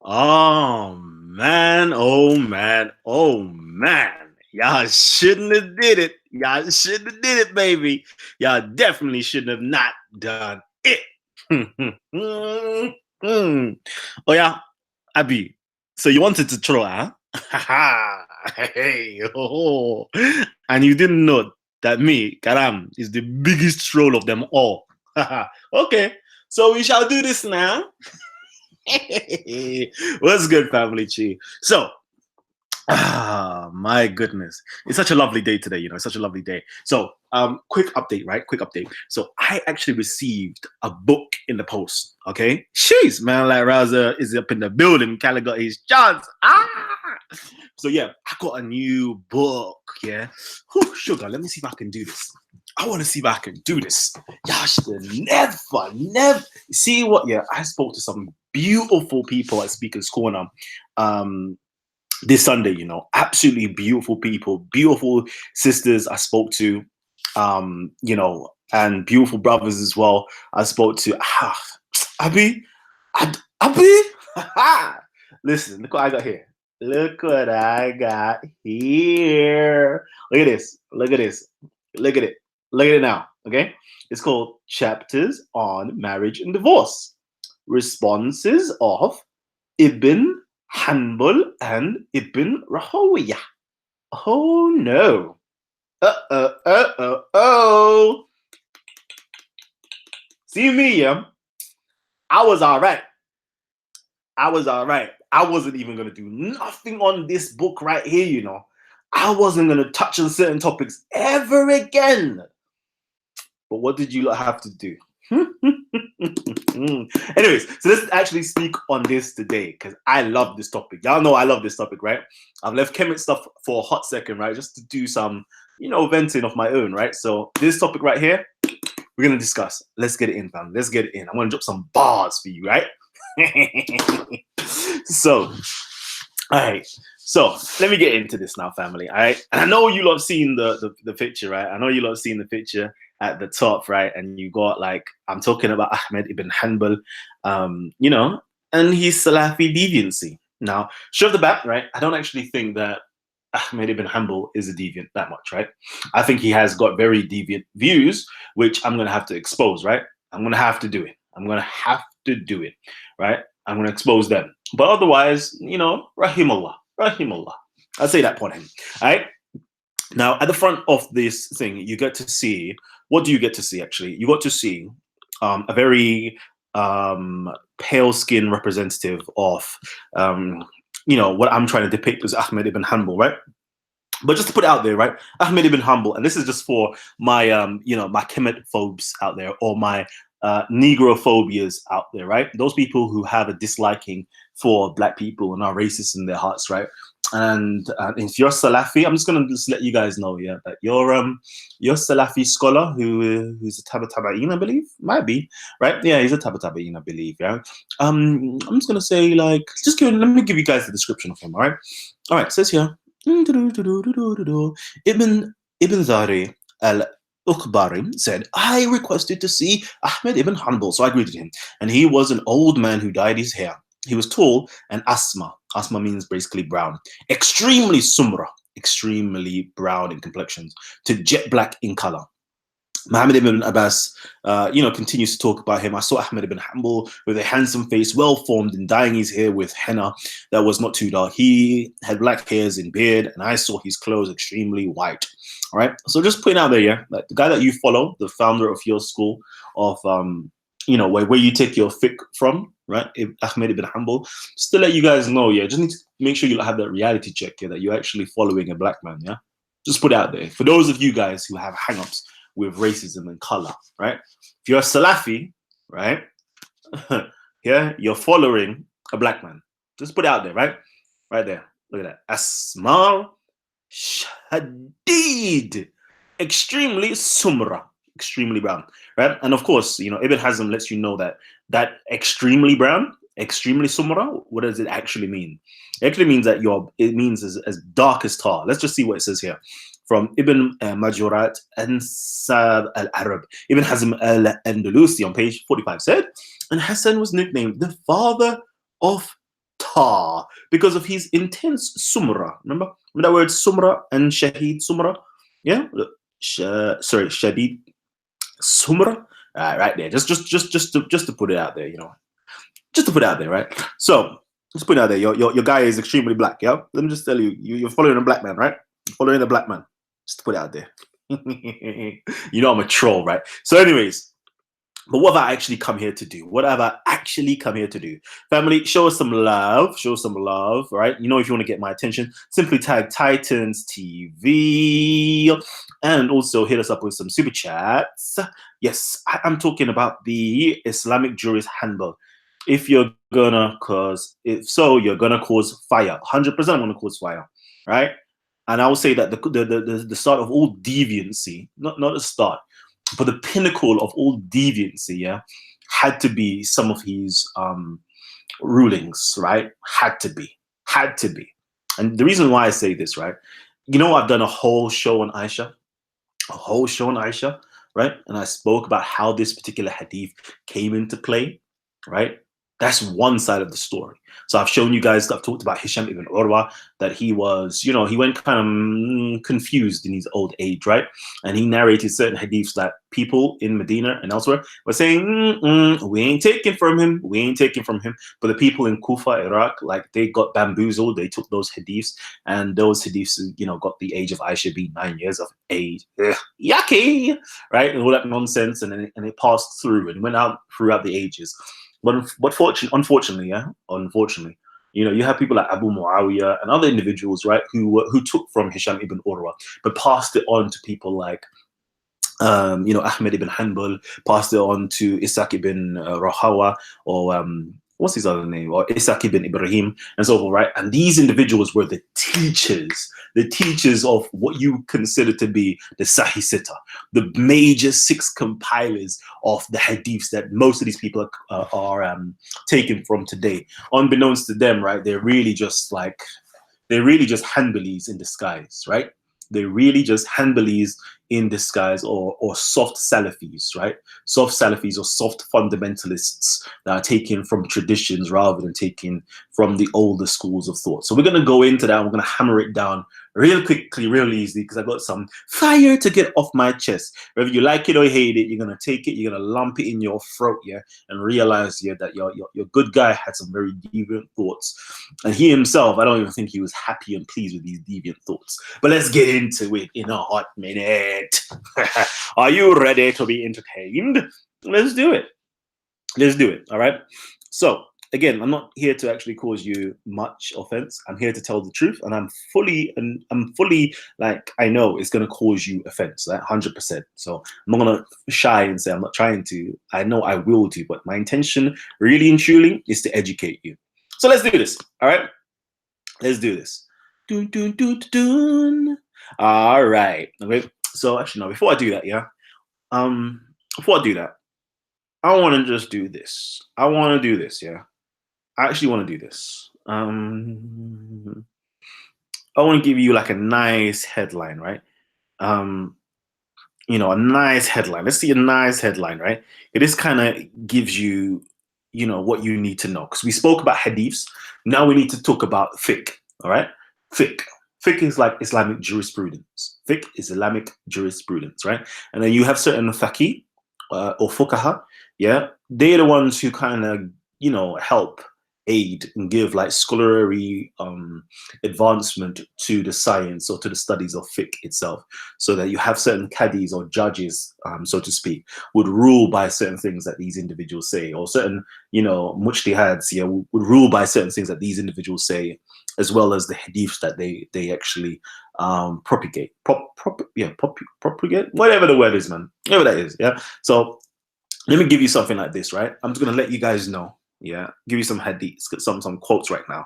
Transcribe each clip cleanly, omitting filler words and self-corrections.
Oh man, oh man, oh man. Y'all shouldn't have did it. Y'all shouldn't have did it, baby. Y'all definitely shouldn't have not done it. Oh yeah, Abby. So you wanted to troll, huh? Hey, oh. And you didn't know that me, Kalam, is the biggest troll of them all. Okay, so we shall do this now. What's good, family chi? So, my goodness, it's such a lovely day today. It's such a lovely day. So, quick update, right? Quick update. So, I actually received a book in the post. Okay, jeez, man, like Raza is up in the building. Cali got his chance. So yeah, I got a new book. Yeah, whew, sugar. Let me see if I can do this. I want to see if I can do this. Gosh, never. See what? Yeah, I spoke to some beautiful people at Speaker's Corner this Sunday. Absolutely beautiful people, beautiful sisters I spoke to, and beautiful brothers as well. I spoke to. Abby, Abby. Listen, look what I got here. Look what I got here. Look at this. Look at this. Look at it. Look at it now. Okay. It's called Chapters on Marriage and Divorce. Responses of Ibn Hanbal and Ibn Rahawiyah. Oh no. Oh. See me, yeah? I was all right. I wasn't even going to do nothing on this book right here. I wasn't going to touch on certain topics ever again. But what did you lot have to do? Anyways, so let's actually speak on this today because I love this topic. Y'all know I love this topic, right? I've left Kemet stuff for a hot second, right? Just to do some, venting of my own, right? So this topic right here, we're going to discuss. Let's get it in, fam. Let's get it in. I'm going to drop some bars for you, right? So, all right. So let me get into this now, family. All right. And I know you lot have seen the picture, right? I know you lot have seen the picture at the top, right? And you got I'm talking about Ahmad Ibn Hanbal, and his Salafi deviancy. Now, straight off the bat, right? I don't actually think that Ahmad Ibn Hanbal is a deviant that much, right? I think he has got very deviant views, which I'm going to have to expose, right? I'm going to have to do it. Right? I'm going to expose them. But otherwise, Rahimullah. I'll say that upon him. All right? Now, at the front of this thing, you get to see, what do you get to see, actually? You got to see a very pale skin representative of, what I'm trying to depict as Ahmad Ibn Hanbal, right? But just to put it out there, right? Ahmad Ibn Hanbal, and this is just for my, my Kemet phobes out there, or my negrophobias out there, right? Those people who have a disliking for black people and are racist in their hearts, right? And if you're Salafi, I'm just gonna just let you guys know, yeah, that you're Salafi scholar who's a Taba'in, I believe, might be, right? Yeah, he's a Taba'in, I believe, yeah. I'm just gonna say let me give you guys the description of him, all right. It says here, Ibn Zari al-Ukhbari said, I requested to see Ahmad ibn Hanbal, so I greeted him, and he was an old man who dyed his hair. He was tall and asma. Asma means basically brown. Extremely sumra, extremely brown in complexions, to jet black in color. Muhammad ibn Abbas, continues to talk about him. I saw Ahmad ibn Hanbal with a handsome face, well formed, and dyeing his hair with henna that was not too dark. He had black hairs and beard, and I saw his clothes extremely white. All right. So just putting out there, yeah, like the guy that you follow, the founder of your school of, where you take your fiqh from, right? Ahmad ibn Hanbal, just to let you guys know, yeah, just need to make sure you have that reality check, yeah, that you're actually following a black man, yeah. Just put it out there for those of you guys who have hang-ups with racism and color, right? If you're a Salafi, right? Yeah, you're following a black man. Just put it out there, right? Right there. Look at that. Asmar Shadid. Extremely sumra. Extremely brown, right? And of course, Ibn Hazm lets you know that extremely brown, extremely sumra, what does it actually mean? It actually means that it means as dark as tar. Let's just see what it says here. From Ibn Majurat Ansab al-Arab, Ibn Hazm al-Andalusi on page 45 said, and Hassan was nicknamed the father of because of his intense sumra. Remember that word sumra and shahid sumra? Yeah, sorry, shadid sumra. Right there, just to put it out there, just to put it out there, right? So just put it out there. Your guy is extremely black. Yeah, let me just tell you, you're following a black man, right? You're following a black man. Just to put it out there. I'm a troll, right? So, anyways. But what have I actually come here to do? What have I actually come here to do? Family, show us some love. Show us some love, right? If you want to get my attention, simply tag Titans TV and also hit us up with some super chats. Yes, I'm talking about the Islamic Jurist Handbook. If you're gonna you're gonna cause fire. 100% gonna cause fire, right? And I will say that the start of all deviancy, not the start, but the pinnacle of all deviancy, yeah, had to be some of his rulings, right? Had to be. And the reason why I say this, right? I've done a whole show on Aisha, right? And I spoke about how this particular hadith came into play, right? That's one side of the story. So I've shown you guys, I've talked about Hisham ibn Urwa, that he was, he went kind of confused in his old age, right? And he narrated certain hadiths that people in Medina and elsewhere were saying, we ain't taking from him. But the people in Kufa, Iraq, like they got bamboozled. They took those hadiths, and those hadiths, got the age of Aisha being 9 years of age. Ugh, yucky, right? And all that nonsense. And it passed through and went out throughout the ages. But unfortunately, you have people like Abu Muawiyah and other individuals, right, who took from Hisham ibn Urwa, but passed it on to people like, Ahmad ibn Hanbal, passed it on to Ishaq ibn Rahawa, or what's his other name, or Ishaq ibn Ibrahim, and so forth, right? And these individuals were the teachers of what you consider to be the Sahih Sitta, the major 6 compilers of the hadiths that most of these people are taken from today. Unbeknownst to them, right? They're really just Hanbalis in disguise, right? They're really just Hanbalis in disguise, or soft Salafis, right? Soft Salafis or soft fundamentalists that are taken from traditions rather than taken from the older schools of thought. So we're going to go into that. We're going to hammer it down real quickly, real easy, because I got some fire to get off my chest. Whether you like it or hate it, you're going to take it, you're going to lump it in your throat, yeah, and realize, yeah, that your good guy had some very deviant thoughts. And he himself, I don't even think he was happy and pleased with these deviant thoughts. But let's get into it in a hot minute. Are you ready to be entertained? Let's do it. All right. So again, I'm not here to actually cause you much offense. I'm here to tell the truth, and I'm fully like, I know it's going to cause you offense, right? 100%. So I'm not going to shy and say I'm not trying to. I know I will do, but my intention really and truly is to educate you. So let's do this. All right. Let's do this. All right. Okay. So actually, no, before I do that, yeah. Before I do that, I want to just do this. I want to do this, yeah. I actually want to do this. I want to give you like a nice headline, right? A nice headline. Let's see a nice headline, right? This kind of gives you, what you need to know. Because we spoke about hadiths. Now we need to talk about fiqh, all right? Fiqh. Fiqh is like Islamic jurisprudence. Fiqh is Islamic jurisprudence, right? And then you have certain faqih or fuqaha, yeah? They're the ones who kind of, help aid and give like scholarly advancement to the science or to the studies of fiqh itself, so that you have certain cadis or judges, so to speak, would rule by certain things that these individuals say, or certain, mujtihads, yeah, would rule by certain things that these individuals say, as well as the hadiths that they actually propagate, propagate, whatever the word is, man, whatever that is, yeah. So let me give you something like this, right? I'm just gonna let you guys know. Yeah, give you some hadiths, some quotes right now.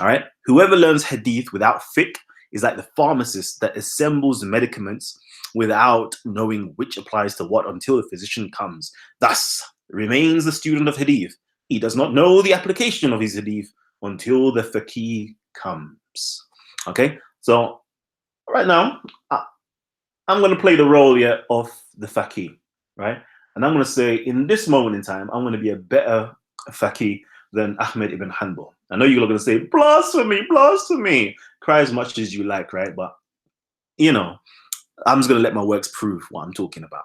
All right. Whoever learns hadith without fiqh is like the pharmacist that assembles medicaments without knowing which applies to what until the physician comes. Thus remains the student of hadith. He does not know the application of his hadith until the faqih comes. Okay. So right now, I'm going to play the role here of the faqih, right? And I'm going to say, in this moment in time, I'm going to be a better faqih than Ahmad Ibn Hanbal. I know you're going to say, blasphemy, blasphemy. Cry as much as you like, right? But, you know, I'm just going to let my works prove what I'm talking about.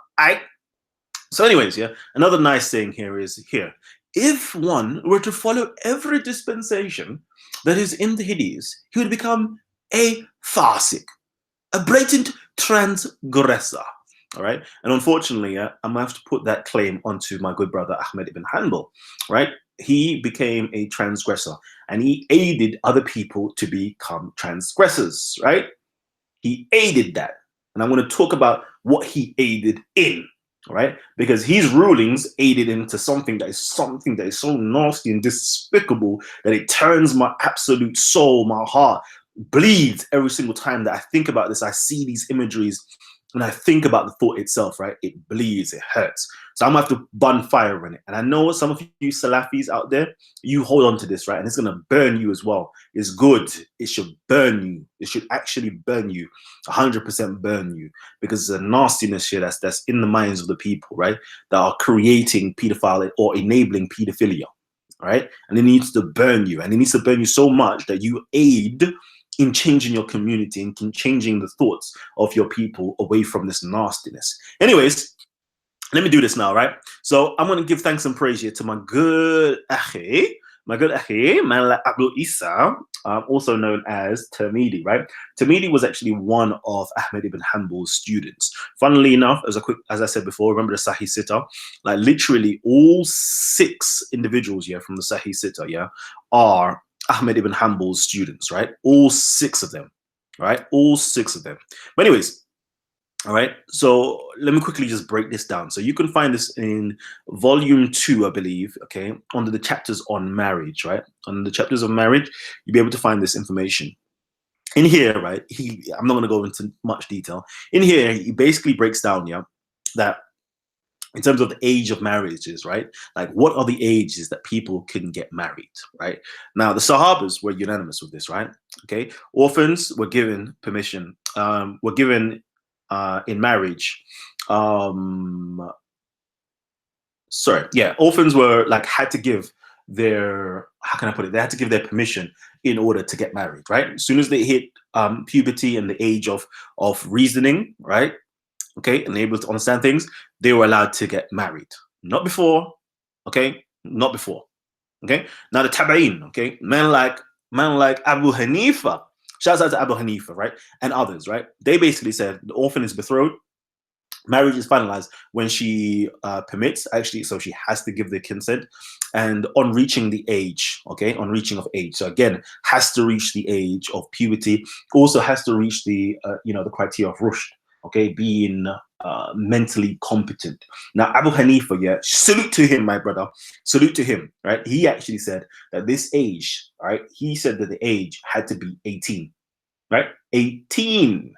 So anyways, yeah, another nice thing here is here. If one were to follow every dispensation that is in the Hadith, he would become a fasik, a blatant transgressor. All right. And unfortunately, I'm going to have to put that claim onto my good brother, Ahmad Ibn Hanbal, right? He became a transgressor and he aided other people to become transgressors, right? He aided that. And I'm going to talk about what he aided in, right? Because his rulings aided into something that is so nasty and despicable that it turns my absolute soul, my heart bleeds every single time that I think about this. I see these imageries and I think about the thought itself, right? It bleeds, it hurts. So I'm gonna have to burn fire in it. And I know some of you Salafis out there, you hold on to this, right? And it's gonna burn you as well. It's good. It should burn you. It should actually burn you, 100% burn you, because there's a nastiness here that's in the minds of the people, right? That are creating pedophile or enabling pedophilia, right? And it needs to burn you, and it needs to burn you so much that you aid in changing your community and in changing the thoughts of your people away from this nastiness. Anyways, let me do this now, right? So I'm going to give thanks and praise here to my good akhi, man like Abu Isa, also known as Tirmidhi, right? Tirmidhi was actually one of Ahmad ibn Hanbal's students. Funnily enough, as I said before, remember the Sahih Sitta? Like literally all 6 individuals here from the Sahih Sitta, yeah, are Ahmad ibn Hanbal's students, right? All 6 of them, right? All 6 of them. But anyways, all right, so let me quickly just break this down. So you can find this in volume 2, I believe, okay, under the chapters on marriage, right? On the chapters of marriage, you'll be able to find this information. In here, right, I'm not going to go into much detail. In here, he basically breaks down, yeah, that in terms of the age of marriages, right? Like, what are the ages that people can get married, right? Now, the Sahabas were unanimous with this, right? Okay, orphans were given permission, were given in marriage. Orphans were like had to give their, how can I put it? They had to give their permission in order to get married, right? As soon as they hit puberty and the age of reasoning, right? Okay, and able to understand things, they were allowed to get married. Not before, okay? Not before, okay? Now the Tabain, okay? Men like Abu Hanifa, shouts out to Abu Hanifa, right? And others, right? They basically said the orphan is betrothed, marriage is finalized when she permits, actually, so she has to give the consent, and on reaching the age, okay, on reaching of age, so again, has to reach the age of puberty, also has to reach the, the criteria of rushd, okay, being mentally competent. Now, Abu Hanifa, yeah, salute to him, my brother, salute to him, right? He actually said that this age, right, he said that the age had to be 18, right? 18.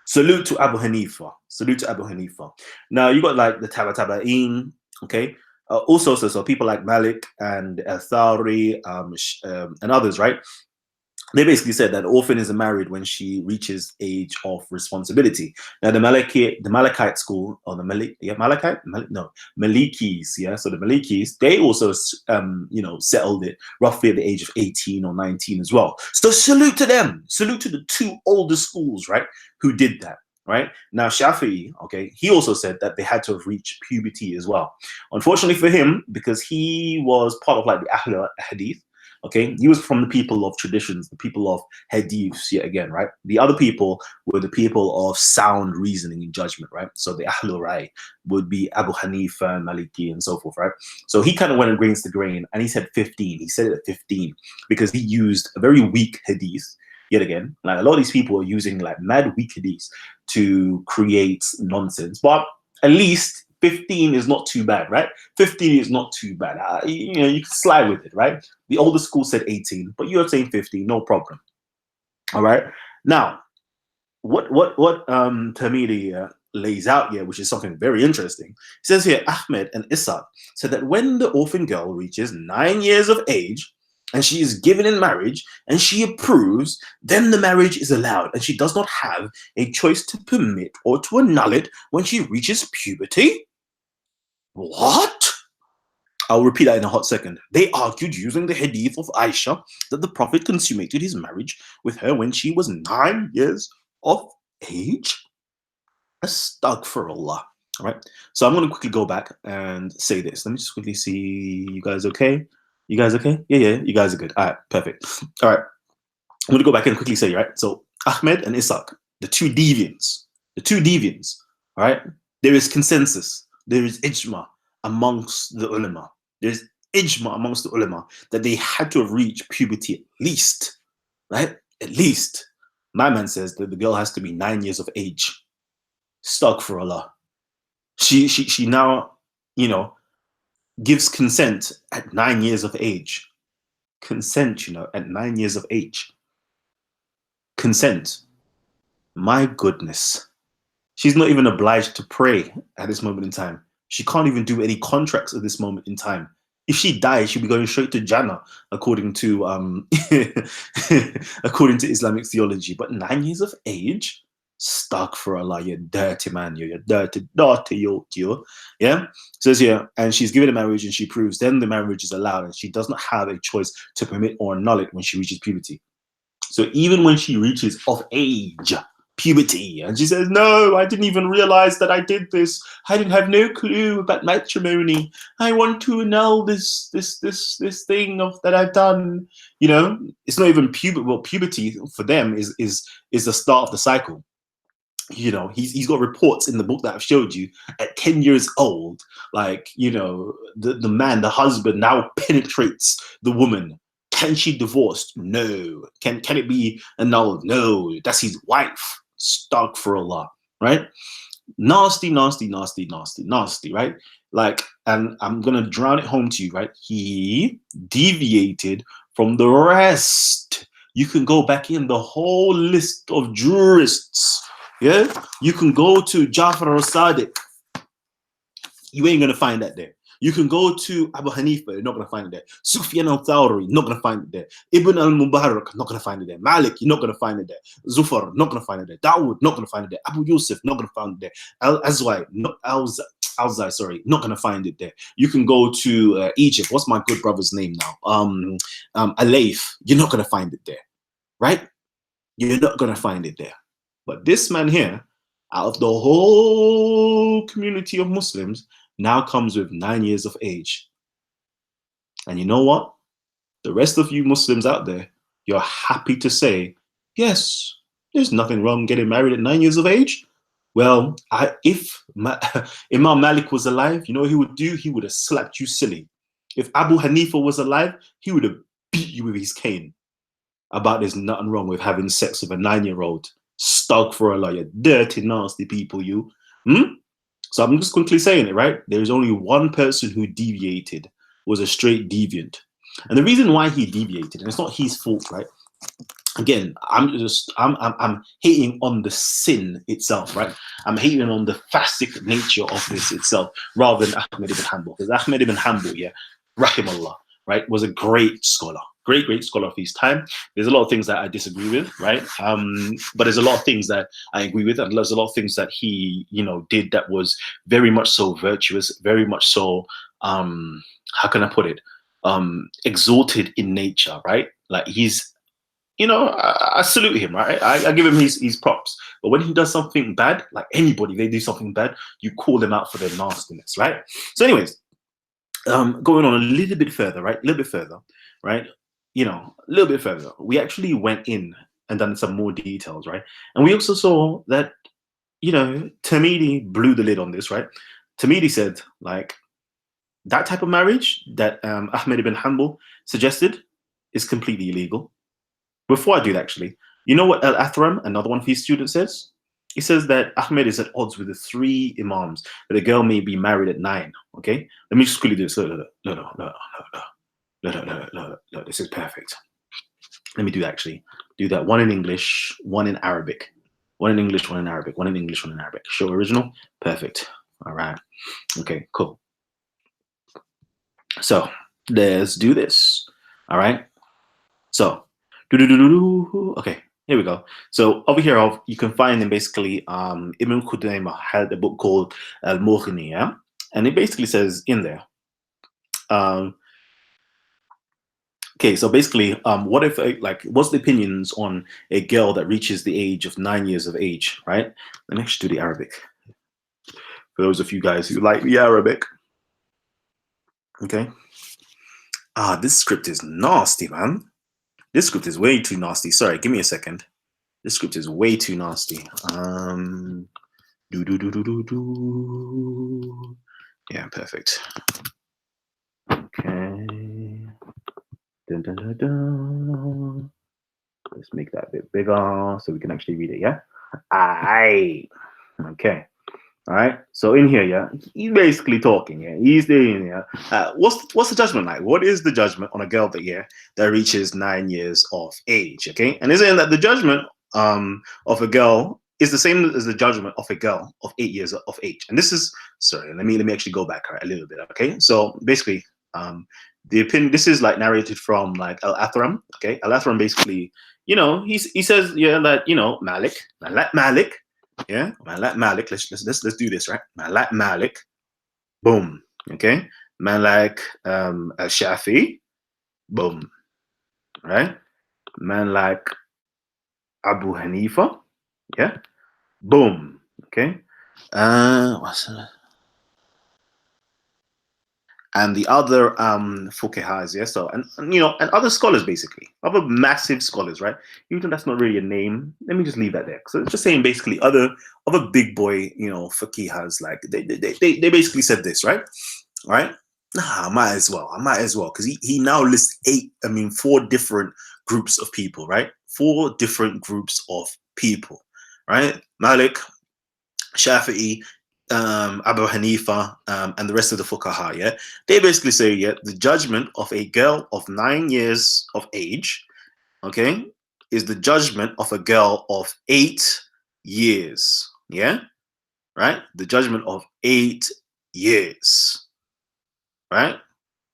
Salute to Abu Hanifa. Salute to Abu Hanifa. Now, you got like the Tabata'in, okay? Also, so people like Malik and Thawri and others, right? They basically said that orphan is married when she reaches age of responsibility. Now, the Malakite school, or the Malikis, yeah. So the Malikis, they also, settled it roughly at the age of 18 or 19 as well. So salute to them. Salute to the 2 older schools, right, who did that. Right now, Shafi'i, okay, he also said that they had to have reached puberty as well. Unfortunately for him, because he was part of like the Ahl Hadith. Okay, he was from the people of traditions, the people of hadiths, yet again, right? The other people were the people of sound reasoning and judgment, right? So the Ahlul Rai would be Abu Hanifa and Maliki and so forth, right? So he kind of went against the grain and he said 15. He said it at 15 because he used a very weak hadith, yet again. Like a lot of these people are using like mad weak hadiths to create nonsense, but at least 15 is not too bad, right? 15 is not too bad. You can slide with it, right? The older school said 18, but you're saying 15, no problem. All right. Now, what Tirmidhi lays out here, which is something very interesting, he says here, Ahmed and Issa said that when the orphan girl reaches 9 years of age and she is given in marriage and she approves, then the marriage is allowed and she does not have a choice to permit or to annul it when she reaches puberty. What? I'll repeat that in a hot second. They argued using the hadith of Aisha that the Prophet consummated his marriage with her when she was 9 years of age. Astaghfirullah. All right. So I'm going to quickly go back and say this. Let me just quickly see. You guys okay? You guys okay? Yeah. You guys are good. All right. Perfect. All right. I'm going to go back and quickly say, right? So Ahmed and Ishaq, the two deviants. All right. There is consensus. There is ijma amongst the ulama. There's ijma amongst the ulama that they had to have reached puberty at least, right? At least. My man says that the girl has to be 9 years of age. Astaghfirullah. She now, gives consent at 9 years of age. Consent, at 9 years of age. Consent. My goodness. She's not even obliged to pray at this moment in time. She can't even do any contracts at this moment in time. If she dies, she'll be going straight to Jannah, according to according to Islamic theology. But 9 years of age, stuck for Allah, you dirty man, you're dirty, you. Yeah, says here, and she's given a marriage and she proves, then the marriage is allowed, and she does not have a choice to permit or annul it when she reaches puberty. So even when she reaches of age, puberty, and she says, no, I didn't even realize that I did this. I didn't have no clue about matrimony. I want to annul this thing that I've done. It's not even puberty. Well, puberty for them is the start of the cycle. He's got reports in the book that I've showed you at 10 years old, like, the man, the husband now penetrates the woman. Can she divorce? No. Can it be annulled? No. That's his wife. Stuck for Allah, right? Nasty, right? Like, and I'm gonna drown it home to you, right? He deviated from the rest. You can go back in the whole list of jurists. Yeah, you can go to Jafar al-Sadiq. You ain't gonna find that there. You can go to Abu Hanifa, you're not going to find it there. Sufyan al-Thawri, not going to find it there. Ibn al-Mubarak, not going to find it there. Malik, you're not going to find it there. Zufar, not going to find it there. Dawood, not going to find it there. Abu Yusuf, not going to find it there. Al-Azwai, Al-Zai, sorry, not going to find it there. You can go to Egypt. What's my good brother's name now? Alayf, you're not going to find it there, right? You're not going to find it there. But this man here, out of the whole community of Muslims, now comes with 9 years of age. And you know what? The rest of you Muslims out there, you're happy to say, yes, there's nothing wrong getting married at 9 years of age. Well, if Imam Malik was alive, you know what he would do? He would have slapped you silly. If Abu Hanifa was alive, he would have beat you with his cane about there's nothing wrong with having sex with a 9-year-old. Stuck for Allah, you dirty, nasty people, you. So I'm just quickly saying it, right? There's only one person who deviated, was a straight deviant. And the reason why he deviated, and it's not his fault, right? Again, I'm hating on the sin itself, right? I'm hating on the fastic nature of this itself, rather than Ahmad Ibn Hanbal. Because Ahmad Ibn Hanbal, yeah, rahimallah, right, was a great scholar. Great scholar of his time. There's a lot of things that I disagree with, right? But there's a lot of things that I agree with, and there's a lot of things that he, did that was very much so virtuous, very much so, how can I put it, exalted in nature, right? Like he's, I salute him, right? I give him his props. But when he does something bad, like anybody, they do something bad, you call them out for their nastiness, right? So, anyways, going on a little bit further, right? A little bit further, right? A little bit further, we actually went in and done some more details, right? And we also saw that, Tamidi blew the lid on this, right? Tamidi said, like, that type of marriage that Ahmed ibn Hanbal suggested is completely illegal. Before I do that, actually, you know what Al-Athram, another one of his students, says? He says that Ahmed is at odds with the 3 imams, that a girl may be married at 9, okay? Let me just quickly do this. No, this is perfect. Let me do that, actually. Do that. One in English, one in Arabic. One in English, one in Arabic. One in English, one in Arabic. Show original. Perfect. All right. Okay, cool. So let's do this. All right. So, okay, here we go. So over here, you can find them basically, Ibn Khudaymah had a book called Al-Mughni, yeah? And it basically says in there, Okay, so basically, what if what's the opinions on a girl that reaches the age of 9 years of age, right? Let me actually do the Arabic for those of you guys who like the Arabic. Okay. This script is nasty, man. This script is way too nasty. Sorry, give me a second. This script is way too nasty. Yeah, perfect. Okay. Dun, dun, dun, dun. Let's make that a bit bigger so we can actually read it. Yeah. Aye. Okay. All right. So in here, yeah, he's basically talking. Yeah, he's doing. Yeah. What's the judgment like? What is the judgment on a girl that reaches 9 years of age? Okay, and is it that the judgment of a girl is the same as the judgment of a girl of 8 years of age? And this is sorry. Let me actually go back a little bit. Okay. So basically, the opinion. This is like narrated from like Al Athram. Okay, Al Athram basically, he says that Malik. Yeah, man like Malik. Let's do this, right? Man like Malik. Boom. Okay. Man like Shafi. Boom. Right? Man like Abu Hanifa. Yeah. Boom. Okay. What's that? And the other fuqahas, yeah. So and other scholars, basically, other massive scholars, right? Even though that's not really a name, let me just leave that there. So it's just saying basically other big boy, fuqahas, like they basically said this, right? Right? Nah, I might as well because he now lists 4 different groups of people, right? 4 different groups of people, right? Malik, Shafi'i, Abu Hanifa, and the rest of the fuqaha, yeah, they basically say, yeah, the judgment of a girl of 9 years of age, okay, is the judgment of a girl of 8 years, yeah, right? The judgment of 8 years, right?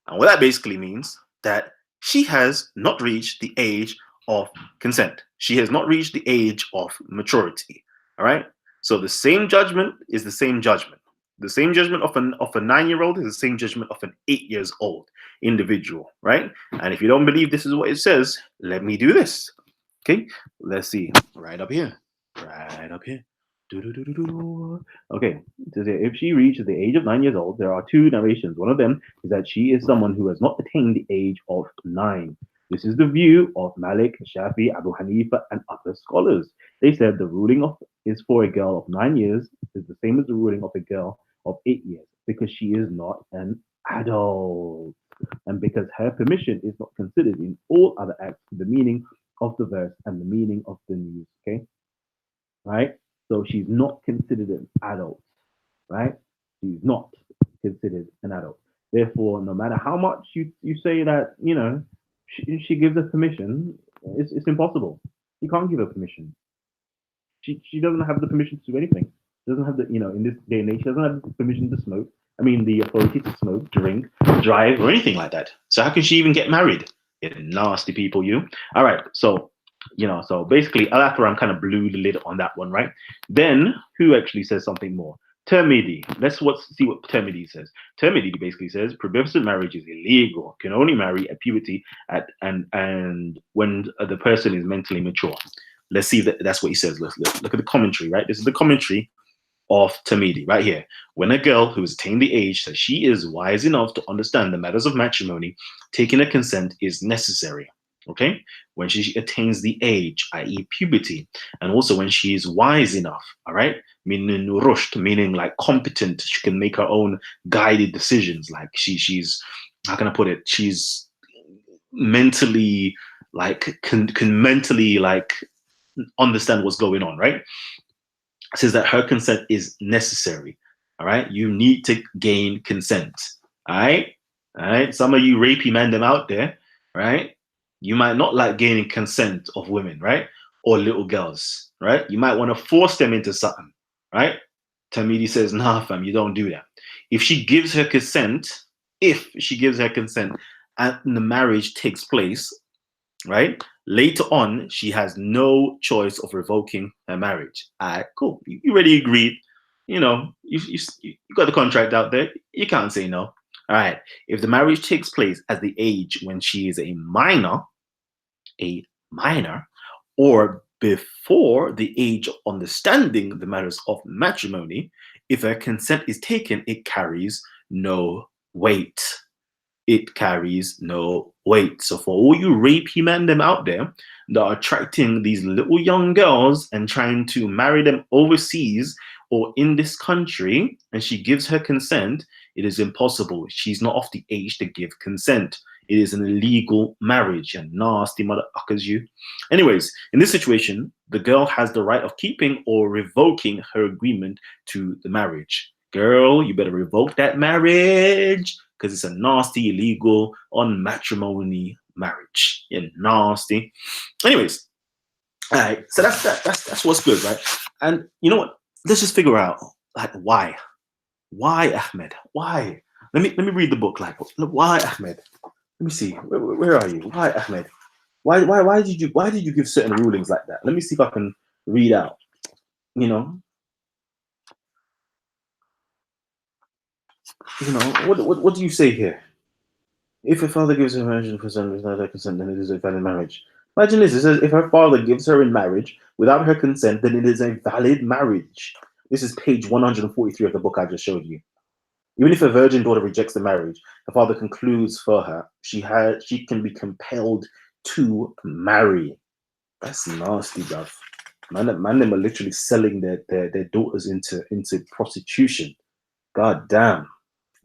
And what that basically means that she has not reached the age of consent. She has not reached the age of maturity, all right? So the same judgment is the same judgment. The same judgment of a 9-year-old is the same judgment of an 8 years old individual, right? And if you don't believe this is what it says, let me do this. Okay, let's see. Right up here. Right up here. Okay, so if she reaches the age of 9 years old, there are 2 narrations. One of them is that she is someone who has not attained the age of 9. This is the view of Malik, Shafi, Abu Hanifa, and other scholars. They said the ruling is for a girl of 9 years is the same as the ruling of a girl of 8 years because she is not an adult. And because her permission is not considered in all other acts the meaning of the verse and the meaning of the news. Okay? Right? So she's not considered an adult. Right? She's not considered an adult. Therefore, no matter how much you say that, she gives us permission, it's impossible. You can't give her permission. She doesn't have the permission to do anything. She doesn't have the, in this day and age, she doesn't have the permission to smoke. I mean, the authority to smoke, drink, drive, or anything like that. So how can she even get married? You nasty people, you. All right. So, so basically, Al-Athram kind of blew the lid on that one, right? Then, who actually says something more? Tirmidhi. Let's see what Tirmidhi says. Tirmidhi basically says premarital marriage is illegal. Can only marry at puberty and when the person is mentally mature. Let's see if that's what he says. Let's look at the commentary, right? This is the commentary of Tirmidhi right here. When a girl who has attained the age that she is wise enough to understand the matters of matrimony, taking a consent is necessary. Okay, when she attains the age, i.e., puberty, and also when she is wise enough, all right, meaning rushd, meaning like competent, she can make her own guided decisions. Like she's how can I put it? She's mentally like can mentally like understand what's going on, right? It says that her consent is necessary. All right, you need to gain consent. All right. Some of you rapey man them out there, right? You might not like gaining consent of women, right? Or little girls, right? You might want to force them into something, right? Tamidi says, nah, fam, you don't do that. If she gives her consent, and the marriage takes place, right? Later on, she has no choice of revoking her marriage. All right, cool. You already agreed. You got the contract out there. You can't say no. All right. If the marriage takes place at the age when she is a minor, or before the age of understanding the matters of matrimony, if her consent is taken, it carries no weight. It carries no weight. So for all you rapey men them out there that are attracting these little young girls and trying to marry them overseas or in this country, and she gives her consent, it is impossible. She's not of the age to give consent. It is an illegal marriage, and nasty motherfuckers you. Anyways, in this situation, the girl has the right of keeping or revoking her agreement to the marriage. Girl, you better revoke that marriage because it's a nasty, illegal, on matrimony marriage. You're nasty. Anyways, all right. So that's what's good, right? And you know what? Let's just figure out like why. Why Ahmed? Why? Let me read the book. Like why Ahmed? Let me see. Where are you? Why Ahmed? Why did you give certain rulings like that? Let me see if I can read out. You know, what do you say here? If her father gives her marriage for some reason without her consent, then it is a valid marriage. Imagine this. It says if her father gives her in marriage without her consent, then it is a valid marriage. This is page 143 of the book I just showed you. Even if a virgin daughter rejects the marriage, the father concludes for her, she can be compelled to marry. That's nasty, bruv. Man, them are literally selling their daughters into prostitution. God damn.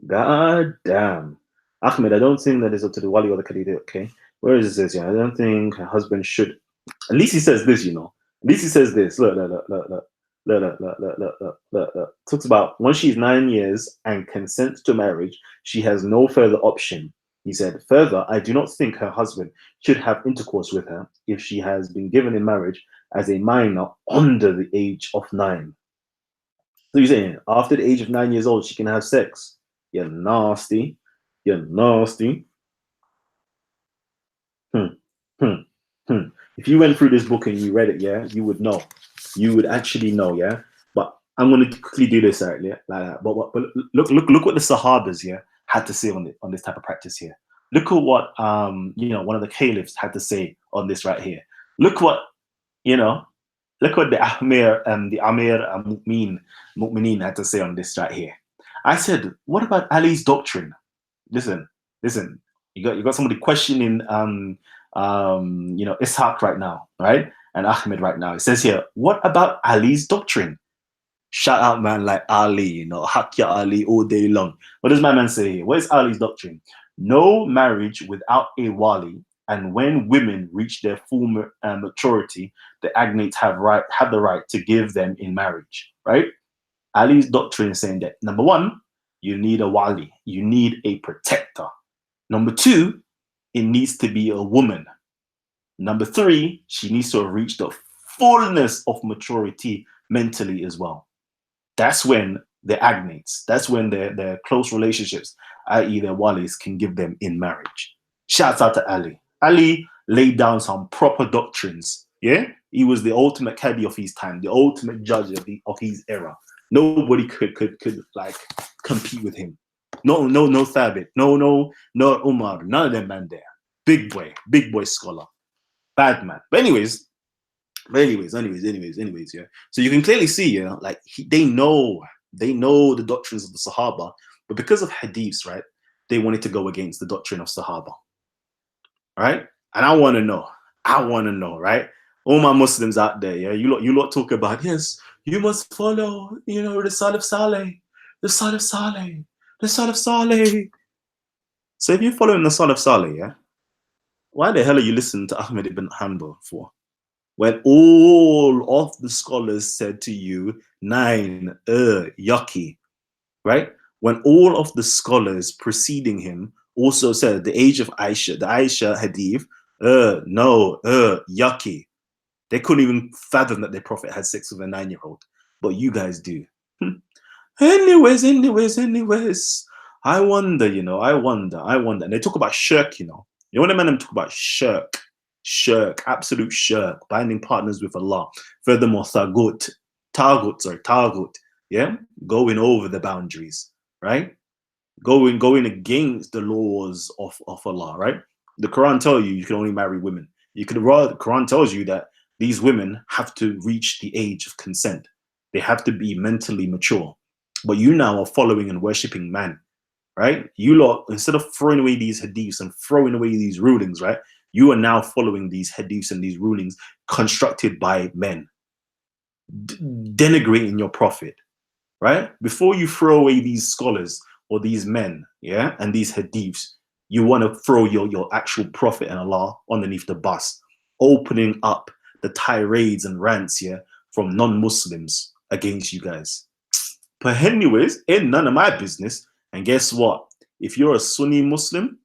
God damn. Ahmed, I don't think that is up to the wali or the Khadija, okay? Where is this? Yeah, I don't think her husband should. At least he says this, you know. At least he says this. Look. Talks about when she's 9 years and consents to marriage, she has no further option. He said, further, I do not think her husband should have intercourse with her if she has been given in marriage as a minor under the age of 9. So you're saying after the age of 9 years old, she can have sex? You're nasty. You're nasty. Hmm. Hmm. Hmm. If you went through this book and you read it, yeah, you would know. You would actually know, yeah. But I'm gonna quickly do this, right? Yeah, like that. But look what the Sahabas, yeah, had to say on this type of practice here. Look at what one of the caliphs had to say on this right here. Look what you know. Look what the Amir Mu'mineen had to say on this right here. I said, what about Ali's doctrine? Listen. You got somebody questioning Ishaq right now, right? And Ahmed right now. It says here, what about Ali's doctrine? Shout out man like Ali, Hakya Ali all day long. What does my man say here? What is Ali's doctrine? No marriage without a wali, and when women reach their full maturity, the agnates have the right to give them in marriage, right? Ali's doctrine is saying that number one, you need a wali, you need a protector. Number two, it needs to be a woman. Number three, she needs to have reached the fullness of maturity mentally as well. That's when the agnates, that's when their close relationships, i.e. their walis, can give them in marriage. Shouts out to Ali. Ali laid down some proper doctrines. Yeah, he was the ultimate caddy of his time, the ultimate judge of his era. Nobody could like compete with him. No Thabit, no Umar, none of them man there. Big boy scholar, bad man. But anyways, yeah. So you can clearly see, like they know the doctrines of the Sahaba, but because of hadiths, right, they wanted to go against the doctrine of Sahaba, right? And I want to know, right? All my Muslims out there, yeah, you lot talk about, yes, you must follow, the Salaf Saleh, the Salaf Saleh, the Salaf Saleh. So if you're following the Salaf Saleh, yeah, why the hell are you listening to Ahmad Ibn Hanbal for? When all of the scholars said to you, 9, yucky, right? When all of the scholars preceding him also said the age of Aisha, the Aisha hadith, no, yucky. They couldn't even fathom that their prophet had sex with a 9-year-old, but you guys do. Anyways, I wonder, I wonder. And they talk about shirk, when the men talk about shirk, absolute shirk, binding partners with Allah. Furthermore, tagut, yeah, going over the boundaries, right? going against the laws of Allah, right? The Quran tells you can only marry women. You could rather the Quran tells you that these women have to reach the age of consent. They have to be mentally mature. But you now are following and worshipping man, right? You lot, instead of throwing away these hadiths and throwing away these rulings, right? You are now following these hadiths and these rulings constructed by men, denigrating your prophet, right? Before you throw away these scholars or these men, yeah, and these hadiths, you want to throw your actual prophet and Allah underneath the bus, opening up the tirades and rants, yeah, from non-Muslims against you guys. But anyways, ain't none of my business. And guess what? If you're a Sunni Muslim,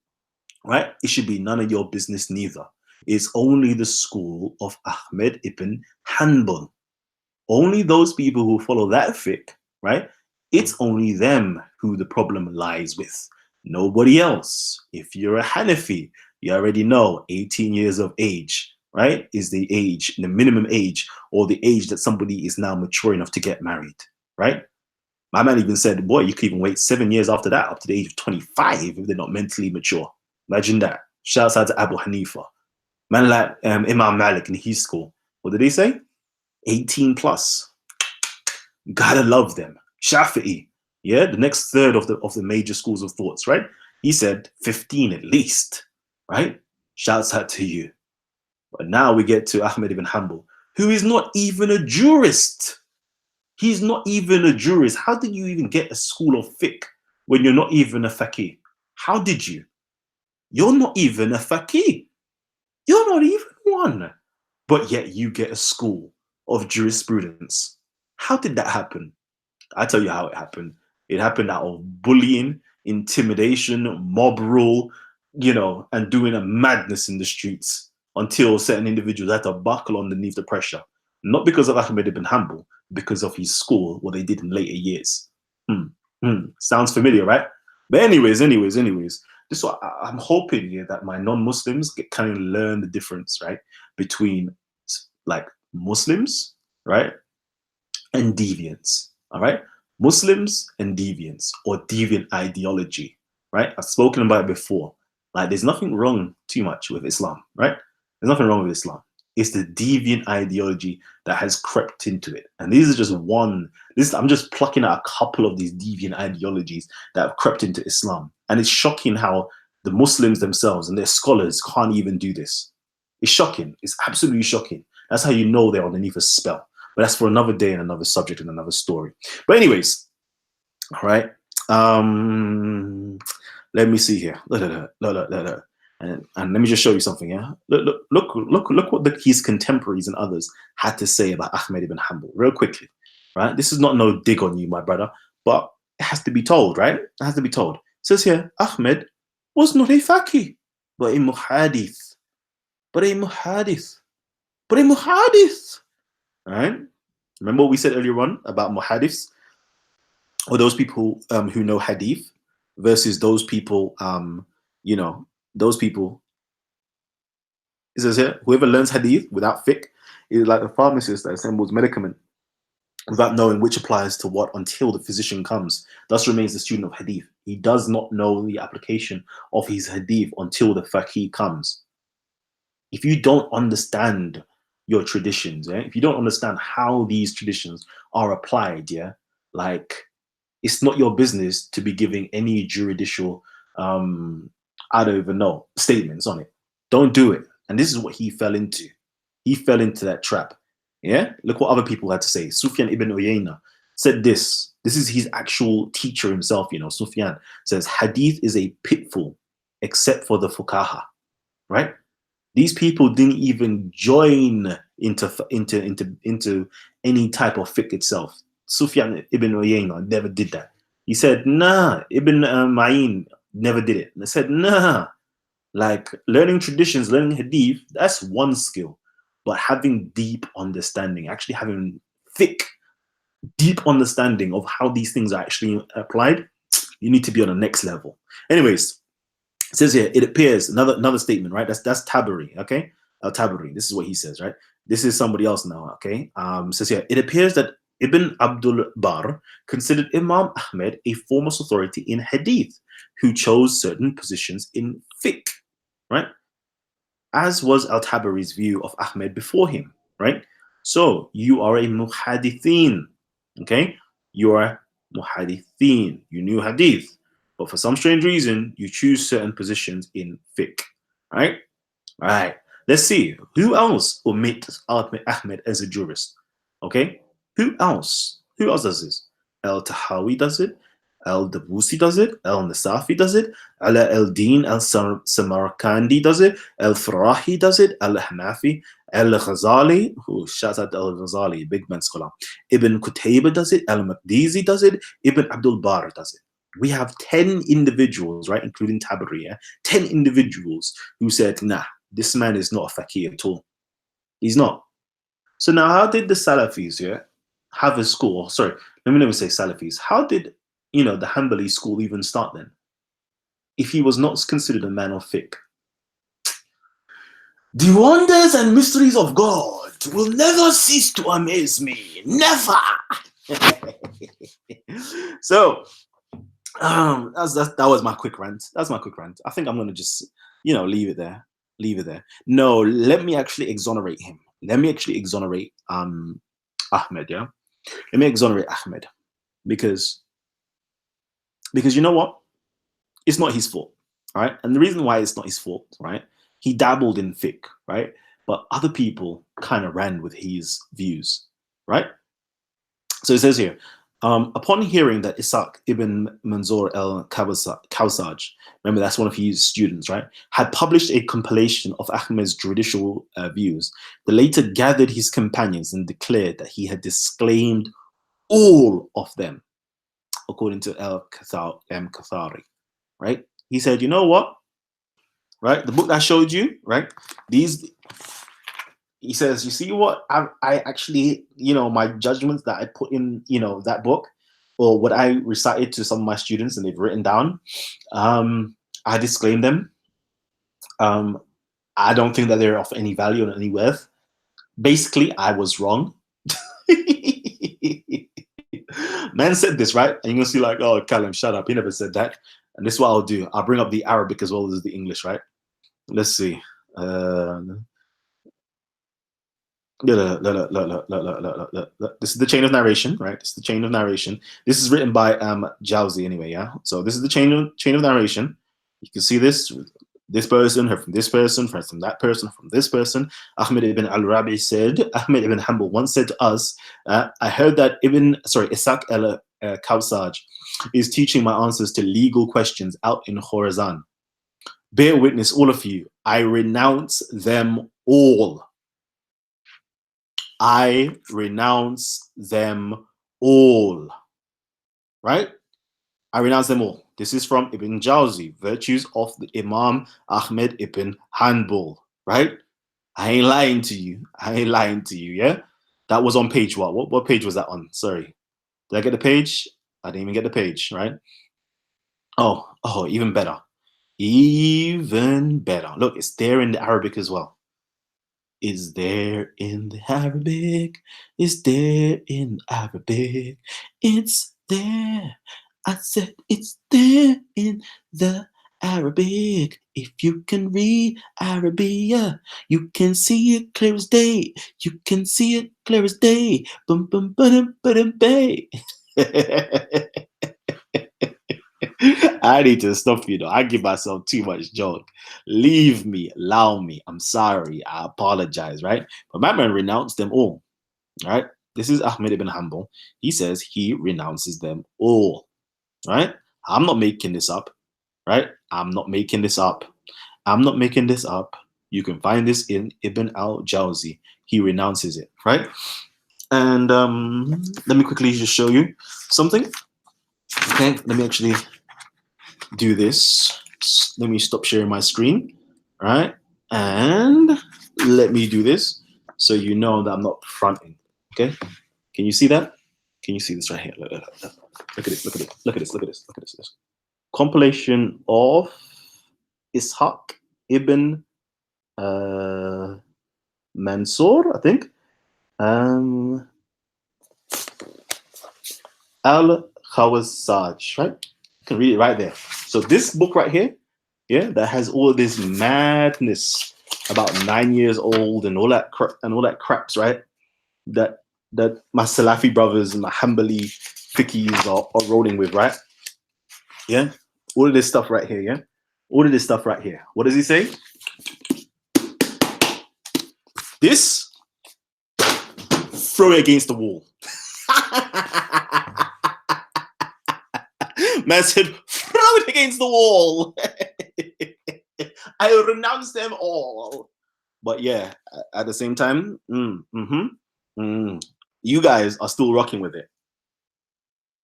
right, it should be none of your business neither. It's only the school of Ahmad ibn Hanbal. Only those people who follow that fiqh, right? It's only them who the problem lies with. Nobody else. If you're a Hanafi, you already know 18 years of age, right, is the age, the minimum age, or the age that somebody is now mature enough to get married, right? My man even said, boy, you could even wait 7 years after that, up to the age of 25, if they're not mentally mature. Imagine that. Shouts out to Abu Hanifa. Man like Imam Malik in his school. What did he say? 18 plus. Gotta love them. Shafi'i, yeah, the next third of the major schools of thoughts, right? He said 15 at least, right? Shouts out to you. But now we get to Ahmad ibn Hanbal, who is not even a jurist. He's not even a jurist. How did you even get a school of fiqh when you're not even a faqih? How did you? You're not even a faqih. You're not even one. But yet you get a school of jurisprudence. How did that happen? I tell you how it happened. It happened out of bullying, intimidation, mob rule, you know, and doing a madness in the streets until certain individuals had to buckle underneath the pressure. Not because of Ahmad ibn Hanbal, because of his school, what they did in later years. Sounds familiar, right? But anyways, this what I'm hoping here that my non-Muslims kind of learn the difference, right, between like Muslims, right, and deviants. All right, Muslims and deviants or deviant ideology, right? I've spoken about it before. Like, there's nothing wrong too much with Islam, right? There's nothing wrong with Islam. It's the deviant ideology that has crept into it. And these are just I'm just plucking out a couple of these deviant ideologies that have crept into Islam. And it's shocking how the Muslims themselves and their scholars can't even do this. It's shocking. It's absolutely shocking. That's how you know they're underneath a spell. But that's for another day and another subject and another story. But anyways, all right. Let me see here. And let me just show you something. Yeah, look what his contemporaries and others had to say about Ahmad ibn Hanbal, real quickly. Right. This is not no dig on you, my brother, but it has to be told, right? It has to be told. It says here, Ahmad was not a faqih, but a muhadith. But a muhadith. All right. Remember what we said earlier on about muhadiths, or those people who know hadith, versus those people, you know, those people. It says here, whoever learns hadith without fiqh is like a pharmacist that assembles medicament without knowing which applies to what until the physician comes. Thus remains the student of hadith. He does not know the application of his hadith until the faqih comes. If you don't understand your traditions, yeah, if you don't understand how these traditions are applied, yeah, like, it's not your business to be giving any juridical, I don't even know, statements on it. Don't do it. And this is what he fell into. He fell into that trap. Yeah, look what other people had to say. Sufyan ibn Uyayna said this. This is his actual teacher himself, you know. Sufyan says, hadith is a pitfall except for the fuqaha, right? These people didn't even join into any type of fiqh itself. Sufyan ibn Uyayna never did that. He said, nah. Ibn Ma'in never did it. And they said, nah. Like, learning traditions, learning hadith, that's one skill. But having deep understanding, actually having thick, deep understanding of how these things are actually applied, you need to be on the next level. Anyways, it says here, it appears, another statement, right? That's Tabari, okay? Tabari, this is what he says, right? This is somebody else now, okay? It says here, it appears that Ibn Abdul Barr considered Imam Ahmed a foremost authority in hadith who chose certain positions in fiqh, right? As was Al-Tabari's view of Ahmed before him, right? So you are a muhadithin, okay? You are muhadithin. You knew hadith, but for some strange reason, you choose certain positions in fiqh, right? All right. Let's see. Who else omits Ahmed as a jurist? Okay. Who else? Who else does this? Al Tahawi does it. Al Dabusi does it. Al Nasafi does it. Ala Al Din Al Samarkandi does it. Al Farahi does it. Al Hanafi. Al Ghazali, who shouts out Al Ghazali, big man scholar. Ibn Qutayba does it. Al Maqdizi does it. Ibn Abdul Barr does it. We have 10 individuals, right, including Tabari, yeah? 10 individuals who said, nah, this man is not a faqih at all. He's not. So now how did the Salafis, yeah, have a school? Sorry, let me never say Salafis. How did, the Hanbali school even start then? If he was not considered a man of fiqh. The wonders and mysteries of God will never cease to amaze me. Never. So, that was my quick rant. That's my quick rant. I think I'm going to just, leave it there. Leave it there. No, let me actually exonerate him. Let me actually exonerate Ahmed, yeah? Let me exonerate Ahmed because you know what? It's not his fault, right? And the reason why it's not his fault, right? He dabbled in fiqh, right? But other people kind of ran with his views, right? So it says here, upon hearing that Ishaq ibn Manzur al-Kawsaj, remember that's one of his students, right, had published a compilation of Ahmed's judicial views, the later gathered his companions and declared that he had disclaimed all of them, according to al-Kathari, right? He said, you know what, right, the book that I showed you, right, he says, you see what I actually, my judgments that I put in, that book, or what I recited to some of my students and they've written down, I disclaim them. I don't think that they're of any value or any worth. Basically, I was wrong. Man said this, right? And you're going to see like, oh, Kalam, shut up. He never said that. And this is what I'll do. I'll bring up the Arabic as well as the English, right? Let's see. This is the chain of narration, right? This is the chain of narration. This is written by Jauzi anyway, yeah? So this is the chain of narration. You can see this person, heard from this person, heard from that person, from this person. Ahmed ibn al-Rabi said, Ahmed ibn Hanbal once said to us, I heard that Ishaq al-Kawsaj is teaching my answers to legal questions out in Khorasan. Bear witness, all of you, I renounce them all. I renounce them all. Right? I renounce them all. This is from Ibn Jawzi, Virtues of the Imam Ahmed Ibn Hanbal. Right? I ain't lying to you. I ain't lying to you, yeah? That was on page what? What page was that on? Sorry. Did I get the page? I didn't even get the page, right? Oh, even better. Even better. Look, it's there in the Arabic as well. Is there in the Arabic? Is there in Arabic? It's there. I said it's there in the Arabic. If you can read Arabia, you can see it clear as day. You can see it clear as day. Bum bum ba bay. I need to stop, I give myself too much joke. Leave me, allow me. I'm sorry. I apologize, right? But my man renounced them all, right? This is Ahmed ibn Hanbal. He says he renounces them all, right? I'm not making this up, right? I'm not making this up. I'm not making this up. You can find this in Ibn al-Jawzi. He renounces it, right? And let me quickly just show you something. Okay, let me actually do this. Let me stop sharing my screen, right? And let me do this so you know that I'm not fronting. Okay? Can you see that? Can you see this right here? Look at it. Look at it. Look at this. Look at this. Look at this. Compilation of Ishaq ibn Mansur, I think. Al-Khawasaj, right? You can read it right there. So this book right here, yeah, that has all this madness about 9 years old and all that craps, right? That my Salafi brothers and my Hanbali fickies are rolling with, right? Yeah, all of this stuff right here, yeah, all of this stuff right here. What does he say? This, throw it against the wall. Man said, throw it against the wall. I renounce them all. But yeah, at the same time, you guys are still rocking with it.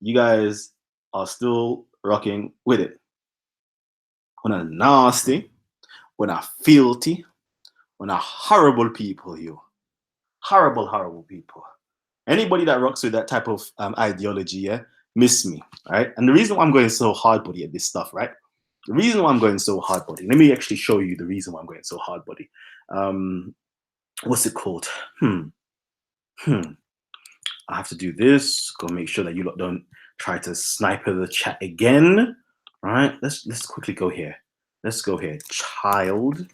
You guys are still rocking with it. When a nasty, when a filthy, when a horrible people, you. Horrible, horrible people. Anybody that rocks with that type of ideology, yeah, miss me, right? And the reason why I'm going so hard body at this stuff, right? The reason why I'm going so hard body, let me actually show you the reason why I'm going so hard body. What's it called? I have to do this. Go make sure that you lot don't try to sniper the chat again. Right? Let's quickly go here. Let's go here. Child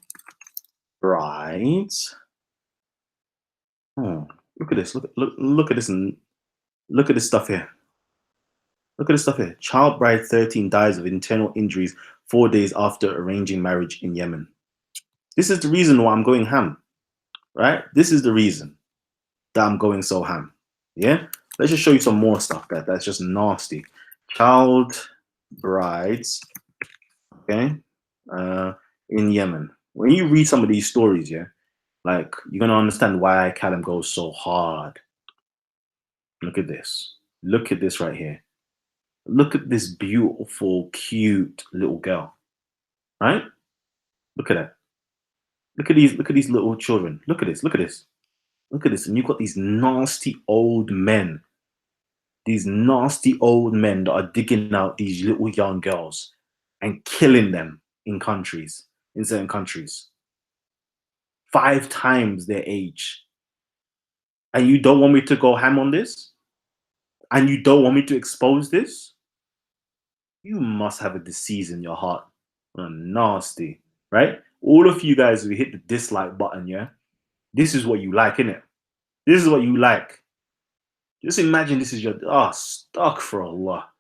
brides. Look at this. Look at this and look at this stuff here. Look at this stuff here. Child bride 13 dies of internal injuries 4 days after arranging marriage in Yemen. This is the reason why I'm going ham. Right? This is the reason that I'm going so ham. Yeah? Let's just show you some more stuff that's just nasty. Child brides, okay, in Yemen. When you read some of these stories, yeah, like you're gonna understand why Kalam goes so hard. Look at this. Look at this right here. Look at this beautiful, cute little girl. Right? Look at that. Look at these little children. Look at this. Look at this. Look at this. And you've got these nasty old men. These nasty old men that are digging out these little young girls and killing them in certain countries. 5 times their age. And you don't want me to go ham on this? And you don't want me to expose this? You must have a disease in your heart. Nasty, right? All of you guys who hit the dislike button, yeah? This is what you like, innit? This is what you like. Just imagine this is your stuck for Allah.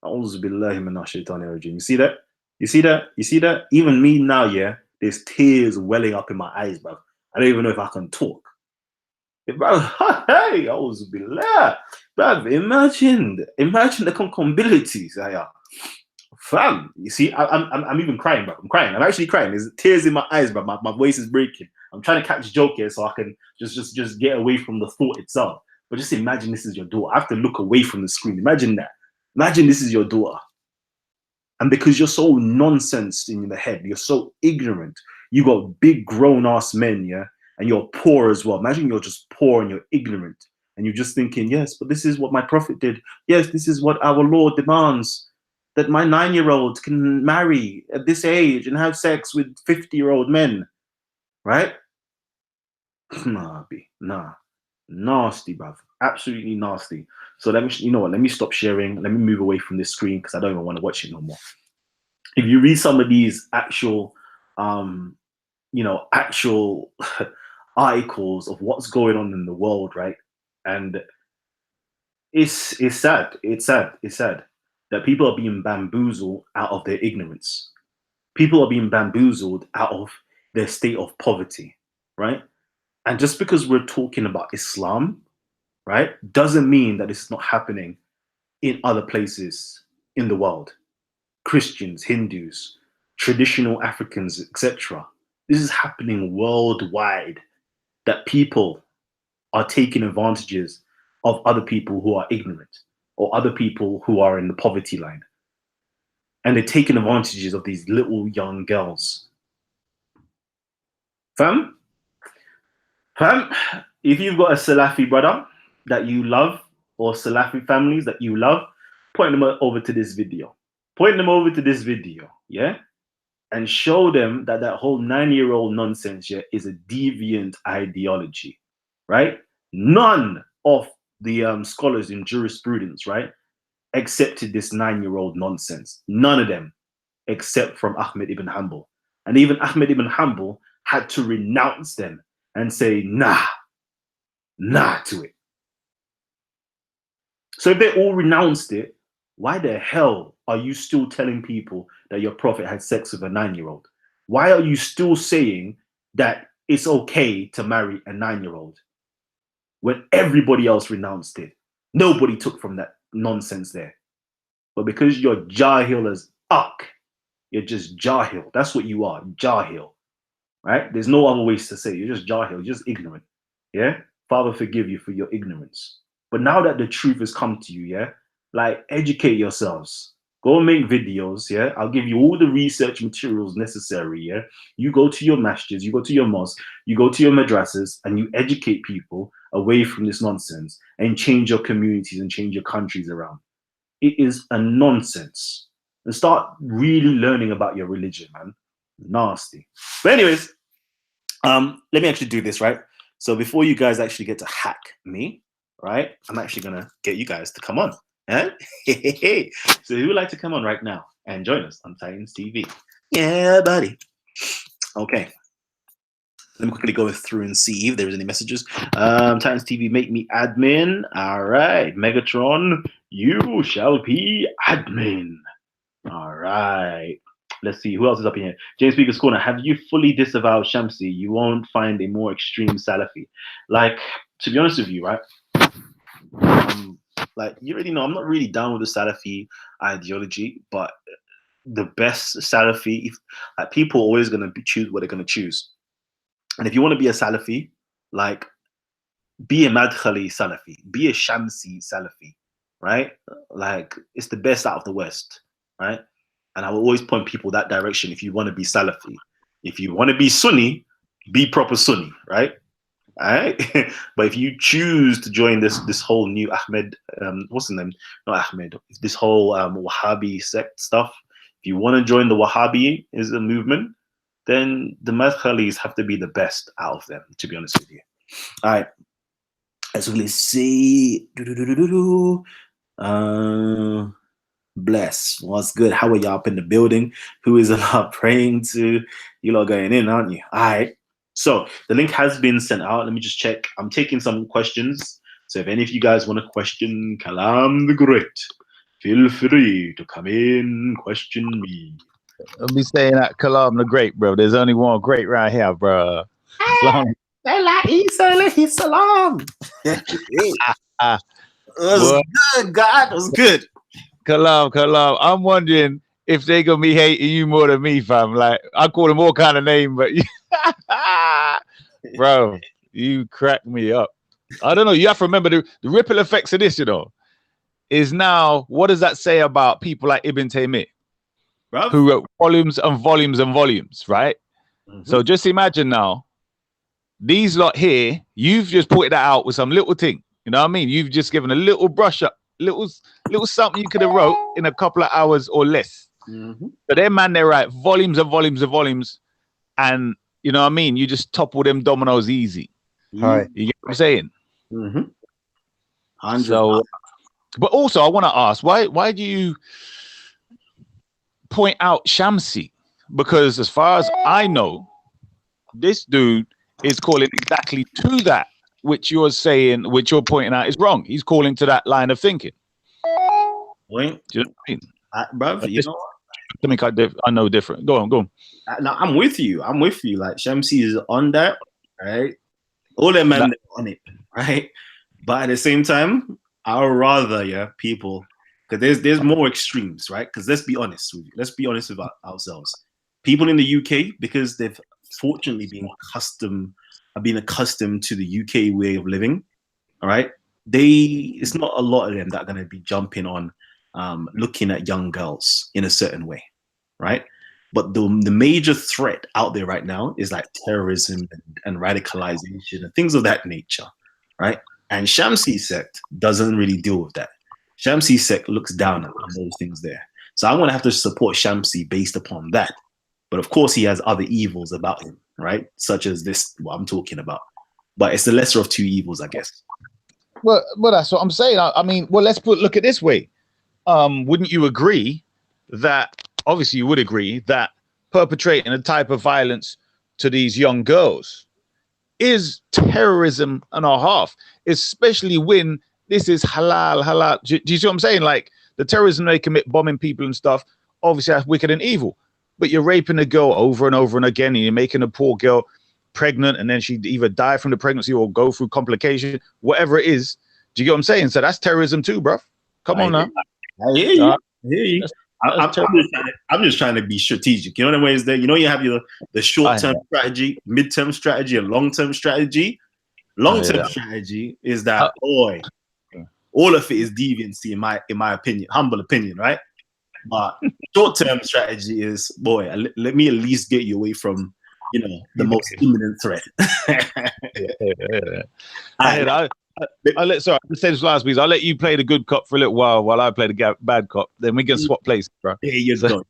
You see that? You see that? You see that? Even me now, yeah, there's tears welling up in my eyes, bro. I don't even know if I can talk. Bro, hey, I was billah. Bro, imagine the concombilities. Fam, you see, I'm even crying, bro. I'm crying. I'm actually crying. There's tears in my eyes, bro. My voice is breaking. I'm trying to catch a joke here so I can just get away from the thought itself. But just imagine this is your daughter. I have to look away from the screen. Imagine that. Imagine this is your daughter. And because you're so nonsense in the head, you're so ignorant, you got big grown-ass men, yeah? And you're poor as well. Imagine you're just poor and you're ignorant. And you're just thinking, yes, but this is what my prophet did. Yes, this is what our Lord demands. That my 9-year-old can marry at this age and have sex with 50-year-old men. Right? Nah, B. Nah. Nasty, bruv. Absolutely nasty. So let me stop sharing. Let me move away from this screen because I don't even want to watch it no more. If you read some of these actual actual articles of what's going on in the world, right? And it's sad. It's sad that people are being bamboozled out of their ignorance. People are being bamboozled out of their state of poverty, right? And just because we're talking about Islam, right, doesn't mean that it's not happening in other places in the world. Christians, Hindus, traditional Africans, etc. This is happening worldwide, that people are taking advantages of other people who are ignorant or other people who are in the poverty line. And they're taking advantages of these little young girls. Fam, if you've got a Salafi brother that you love or Salafi families that you love, point them over to this video. Point them over to this video, yeah? And show them that that whole 9-year-old nonsense here is a deviant ideology, right? None of the scholars in jurisprudence, right, accepted this 9-year-old nonsense. None of them, except from Ahmad Ibn Hanbal. And even Ahmad Ibn Hanbal had to renounce them and say, nah to it. So if they all renounced it, why the hell are you still telling people that your prophet had sex with a 9-year-old? Why are you still saying that it's okay to marry a 9-year-old when everybody else renounced it? Nobody took from that nonsense there. But because you're jahil as uck, you're just jahil. That's what you are, jahil. Right? There's no other ways to say it. You're just jahil, you're just ignorant. Yeah? Father, forgive you for your ignorance. But now that the truth has come to you, yeah, like educate yourselves. Go and make videos, yeah. I'll give you all the research materials necessary, yeah. You go to your masjids, you go to your mosque, you go to your madrasas, and you educate people away from this nonsense and change your communities and change your countries around. It is a nonsense. And start really learning about your religion, man. Nasty. But anyways, let me actually do this, right? So before you guys actually get to hack me, right, I'm actually gonna get you guys to come on. Eh? So who would like to come on right now and join us on Titans TV? Yeah, buddy. Okay. Let me quickly go through and see if there's any messages. Titans TV, make me admin. All right. Megatron, you shall be admin. All right. Let's see who else is up in here. James Speaker's Corner. Have you fully disavowed Shamsi? You won't find a more extreme Salafi. Like, to be honest with you, right? Like, you already know, I'm not really down with the Salafi ideology, but the best Salafi, like, people are always going to choose what they're going to choose. And if you want to be a Salafi, like, be a Madkhali Salafi, be a Shamsi Salafi, right? Like, it's the best out of the West, right? And I will always point people that direction if you want to be Salafi. If you want to be Sunni, be proper Sunni, right? All right. But if you choose to join this whole new Ahmed, what's his name? Not Ahmed. This whole Wahhabi sect stuff. If you want to join the Wahhabi is a movement, then the Madkhalis have to be the best out of them. To be honest with you. All right. Let's really see. Bless. What's good? How are y'all up in the building? Who is Allah praying to? You lot going in, aren't you? All right. So the link has been sent out. Let me just check. I'm taking some questions. So if any of you guys want to question Kalam the Great, feel free to come in, question me. I'll be saying that Kalam the Great, bro. There's only one great right here, bro. Salam. It was good, God. It was good. Kalam. I'm wondering if they gonna be hating you more than me, fam. Like, I call them all kind of name, but bro, you crack me up. I don't know. You have to remember the ripple effects of this, you know, is now, what does that say about people like Ibn Taymiyyah, who wrote volumes and volumes and volumes, right? So just imagine now, these lot here, you've just put that out with some little thing. You know what I mean? You've just given a little brush up, little something you could have wrote in a couple of hours or less. So their man, they write volumes and volumes and volumes, and you know what I mean? You just topple them dominoes easy. Hi. You get what I'm saying? 100. So, but also I want to ask, why do you point out Shamsi? Because as far as I know, this dude is calling exactly to that which you're saying, which you're pointing out is wrong. He's calling to that line of thinking. Wait, do you know what I mean? Bruv, you know what? I know different. Go on. No, I'm with you. Like, Shamsi is on that, right? All them men on it, right? But at the same time, I'd rather, people, because there's more extremes, right? Because let's be honest with you. Let's be honest with ourselves. People in the UK, because they've fortunately been accustomed to the UK way of living, all right? It's not a lot of them that are going to be jumping on looking at young girls in a certain way, right? But the major threat out there right now is like terrorism and radicalization and things of that nature, right? And Shamsi sect doesn't really deal with that. Shamsi sect looks down on those things there. So I'm going to have to support Shamsi based upon that. But of course, he has other evils about him, right? Such as this, what I'm talking about. But it's the lesser of two evils, I guess. Well, that's what I'm saying. I mean, well, let's look at it this way. wouldn't you agree that, obviously you would agree, that perpetrating a type of violence to these young girls is terrorism and a half, especially when this is halal. Do you see what I'm saying? Like, the terrorism they commit, bombing people and stuff, obviously that's wicked and evil. But you're raping a girl over and over and again, and you're making a poor girl pregnant, and then she'd either die from the pregnancy or go through complication, whatever it is. Do you get what I'm saying? So that's terrorism too, bro. Come on now. I hear you. I hear you. I'm just trying to be strategic. You know the ways that you have the short-term strategy, mid-term strategy, and long-term strategy. Long-term strategy is that boy, all of it is deviancy in my opinion, humble opinion, right? But short-term strategy is, boy, let me at least get you away from the most imminent threat. I'll say this last piece. I'll let you play the good cop for a little while I play the bad cop. Then we can swap places, bro. Here you go.